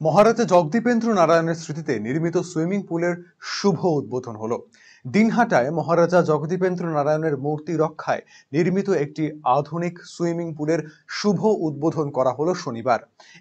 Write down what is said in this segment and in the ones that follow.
মহারাজা জগদীপেন্দ্র নারায়ণের স্মৃতিতে নির্মিত সুইমিং পুলের শুভ উদ্বোধন হলো। দিনহাটায় মহারাজা জগদীপেন্দ্র নারায়ণের মূর্তি রক্ষায় নির্মিত একটি আধুনিক সুইমিং পুলের শুভ উদ্বোধন করা হলো শনিবার।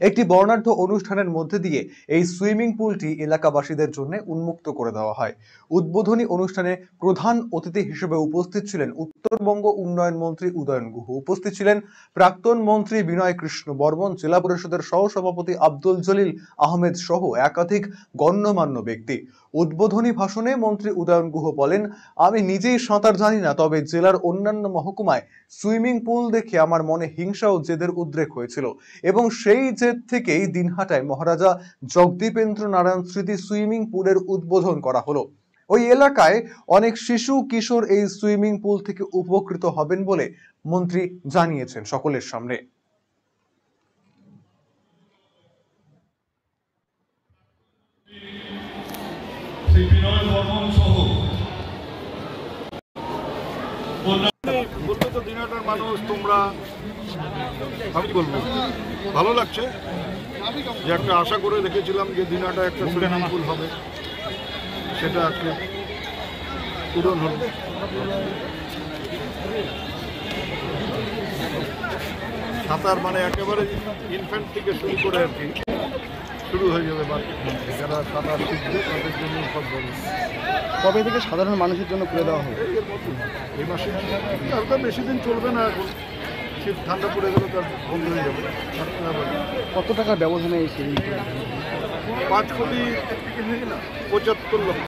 একটি বর্ণাঢ্য অনুষ্ঠানের মধ্যে দিয়ে এই সুইমিং পুলটি এলাকাবাসীদের জন্য উন্মুক্ত করে দেওয়া হয়। উদ্বোধনী অনুষ্ঠানে প্রধান অতিথি হিসেবে উপস্থিত ছিলেন উত্তরবঙ্গ উন্নয়ন মন্ত্রী উদয়ন গুহ, উপস্থিত ছিলেন প্রাক্তন মন্ত্রী বিনয় কৃষ্ণ বর্মন, জেলা পরিষদের সহসভাপতি আব্দুল জলিল আহমেদ সহ একাধিক গণ্যমান্য ব্যক্তি। উদ্বোধনী ভাষণে মন্ত্রী উদয়ন গুহ বলেন, আমি নিজেই সাঁতার জানি না, তবে জেলার অন্যান্য মহকুমায় সুইমিং পুল দেখে আমার মনে হিংসা ও জেদের উদ্রেক হয়েছিল এবং সেই জেদ থেকেই দিনহাটায় মহারাজা জগদীপেন্দ্র নারায়ণ স্মৃতি সুইমিং পুলের উদ্বোধন করা হলো। ওই এলাকায় অনেক শিশু কিশোর এই সুইমিং পুল থেকে উপকৃত হবেন বলে মন্ত্রী জানিয়েছেন সকলের সামনে। বললে তো দিনহাটার মানুষ, তোমরা আমি বলবো ভালো লাগছে যে একটা আশা করে রেখেছিলাম যে দিনহাটা একটা সুইমিং পুল হবে, সেটা আজকে পূরণ হল। সাঁতার মানে একেবারে ইনফ্যান্ট থেকে শুরু করে আর কি শুরু হয়ে যাবে, যারা সাঁতার শিখবে তাদের জন্য সব ব্যবস্থা। কবে থেকে সাধারণ মানুষের জন্য করে দেওয়া হবে? এই মাসে হালকা বেশি দিন চলবে না, এখন শীত ঠান্ডা পড়ে গেলে তার বন্ধ হয়ে যাবে। কত টাকার ব্যবধানে এই 5 কোটি 75 লক্ষ।